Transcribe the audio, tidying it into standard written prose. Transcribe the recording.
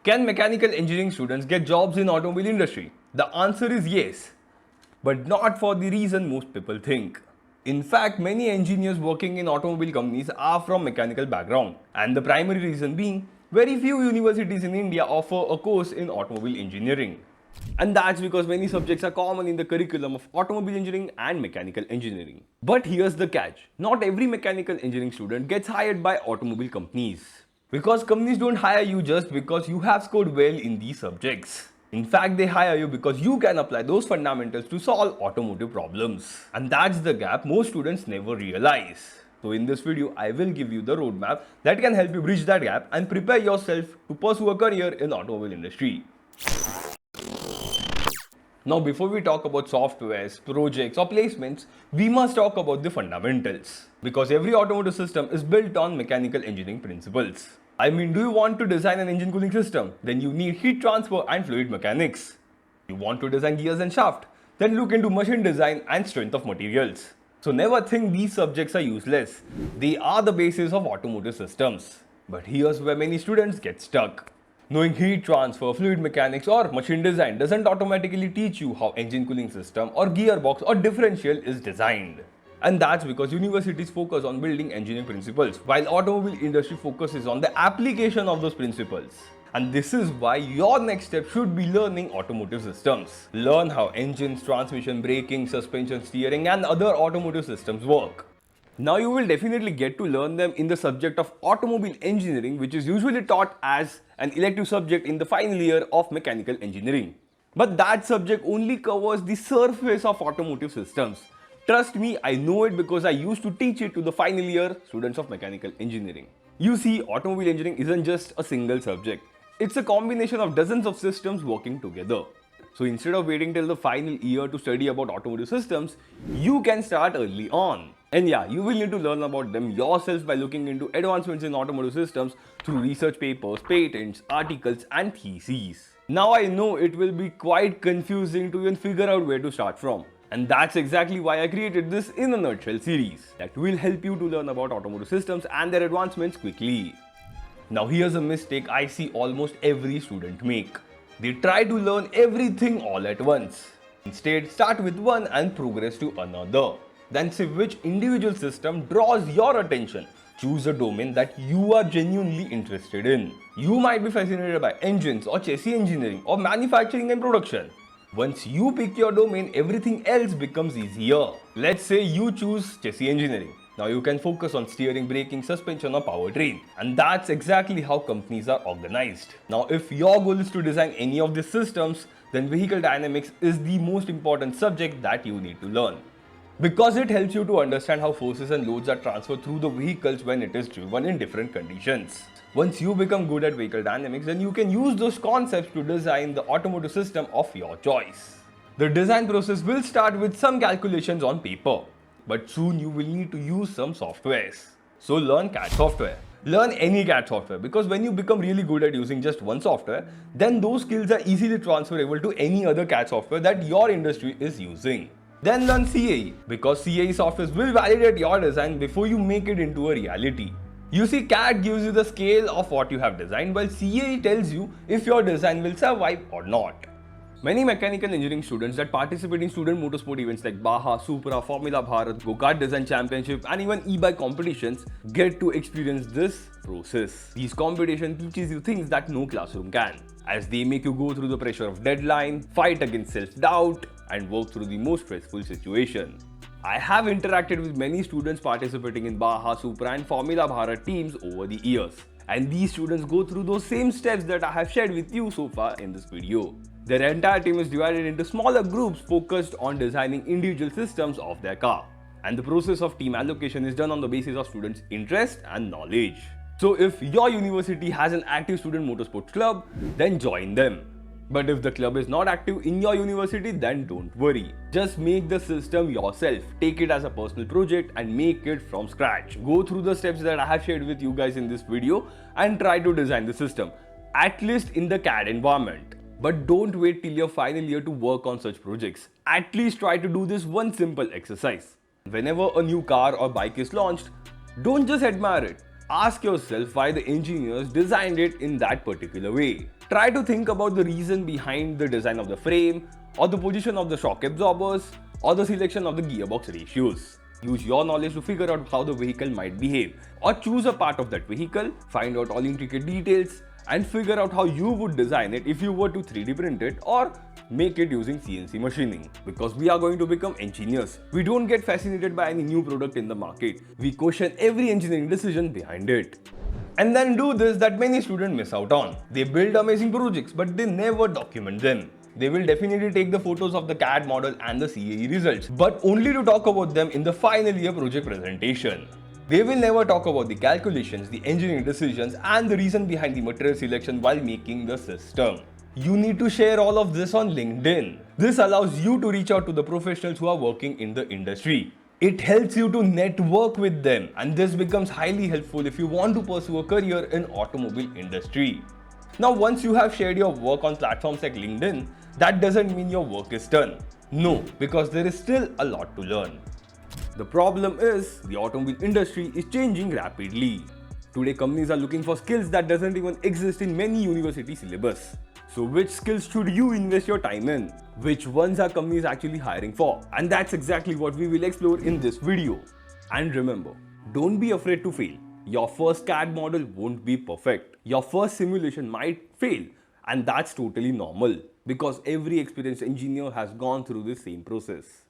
Can mechanical engineering students get jobs in automobile industry? The answer is yes, but not for the reason most people think. In fact, many engineers working in automobile companies are from mechanical background, and the primary reason being very few universities in India offer a course in automobile engineering. And that's because many subjects are common in the curriculum of automobile engineering and mechanical engineering. But here's the catch. Not every mechanical engineering student gets hired by automobile companies. Because companies don't hire you just because you have scored well in these subjects. In fact, they hire you because you can apply those fundamentals to solve automotive problems. And that's the gap most students never realize. So in this video, I will give you the roadmap that can help you bridge that gap and prepare yourself to pursue a career in the automobile industry. Now, before we talk about softwares, projects or placements, we must talk about the fundamentals. Because every automotive system is built on mechanical engineering principles. I mean, do you want to design an engine cooling system? Then you need heat transfer and fluid mechanics. You want to design gears and shaft? Then look into machine design and strength of materials. So never think these subjects are useless. They are the basis of automotive systems. But here's where many students get stuck. Knowing heat transfer, fluid mechanics or machine design doesn't automatically teach you how engine cooling system or gearbox or differential is designed. And that's because universities focus on building engineering principles, while automobile industry focuses on the application of those principles. And this is why your next step should be learning automotive systems. Learn how engines, transmission, braking, suspension, steering and other automotive systems work. Now you will definitely get to learn them in the subject of automobile engineering, which is usually taught as an elective subject in the final year of mechanical engineering. But that subject only covers the surface of automotive systems. Trust me, I know it because I used to teach it to the final year students of mechanical engineering. You see, automobile engineering isn't just a single subject. It's a combination of dozens of systems working together. So instead of waiting till the final year to study about automotive systems, you can start early on. And yeah, you will need to learn about them yourself by looking into advancements in automotive systems through research papers, patents, articles and theses. Now I know it will be quite confusing to even figure out where to start from. And that's exactly why I created this in a nutshell series that will help you to learn about automotive systems and their advancements quickly. Now here's a mistake I see almost every student make. They try to learn everything all at once. Instead, start with one and progress to another. Then see which individual system draws your attention. Choose a domain that you are genuinely interested in. You might be fascinated by engines or chassis engineering or manufacturing and production. Once you pick your domain, everything else becomes easier. Let's say you choose chassis engineering. Now you can focus on steering, braking, suspension or powertrain. And that's exactly how companies are organized. Now if your goal is to design any of these systems, then vehicle dynamics is the most important subject that you need to learn. Because it helps you to understand how forces and loads are transferred through the vehicles when it is driven in different conditions. Once you become good at vehicle dynamics, then you can use those concepts to design the automotive system of your choice. The design process will start with some calculations on paper, but soon you will need to use some softwares. So learn CAD software. Learn any CAD software because when you become really good at using just one software, then those skills are easily transferable to any other CAD software that your industry is using. Then learn CAE because CAE software will validate your design before you make it into a reality. You see, CAD gives you the scale of what you have designed, while CAE tells you if your design will survive or not. Many mechanical engineering students that participate in student motorsport events like Baja, Supra, Formula Bharat, Go-Kart Design Championship and even e-bike competitions get to experience this process. These competitions teaches you things that no classroom can, as they make you go through the pressure of deadline, fight against self-doubt and work through the most stressful situation. I have interacted with many students participating in Baja, Supra and Formula Bharat teams over the years. And these students go through those same steps that I have shared with you so far in this video. Their entire team is divided into smaller groups focused on designing individual systems of their car. And the process of team allocation is done on the basis of students' interest and knowledge. So if your university has an active student motorsports club, then join them. But if the club is not active in your university, then don't worry. Just make the system yourself. Take it as a personal project and make it from scratch. Go through the steps that I have shared with you guys in this video and try to design the system, at least in the CAD environment. But don't wait till your final year to work on such projects. At least try to do this one simple exercise. Whenever a new car or bike is launched, don't just admire it. Ask yourself why the engineers designed it in that particular way. Try to think about the reason behind the design of the frame, or the position of the shock absorbers, or the selection of the gearbox ratios. Use your knowledge to figure out how the vehicle might behave, or choose a part of that vehicle, find out all intricate details, and figure out how you would design it if you were to 3D print it or make it using CNC machining. Because we are going to become engineers. We don't get fascinated by any new product in the market. We question every engineering decision behind it. And then do this that many students miss out on. They build amazing projects, but they never document them. They will definitely take the photos of the CAD model and the CAE results, but only to talk about them in the final year project presentation. They will never talk about the calculations, the engineering decisions, and the reason behind the material selection while making the system. You need to share all of this on LinkedIn. This allows you to reach out to the professionals who are working in the industry. It helps you to network with them, and this becomes highly helpful if you want to pursue a career in automobile industry. Now, once you have shared your work on platforms like LinkedIn, that doesn't mean your work is done. No, because there is still a lot to learn. The problem is, the automobile industry is changing rapidly. Today, companies are looking for skills that doesn't even exist in many university syllabus. So which skills should you invest your time in? Which ones are companies actually hiring for? And that's exactly what we will explore in this video. And remember, don't be afraid to fail. Your first CAD model won't be perfect. Your first simulation might fail, and that's totally normal because every experienced engineer has gone through the same process.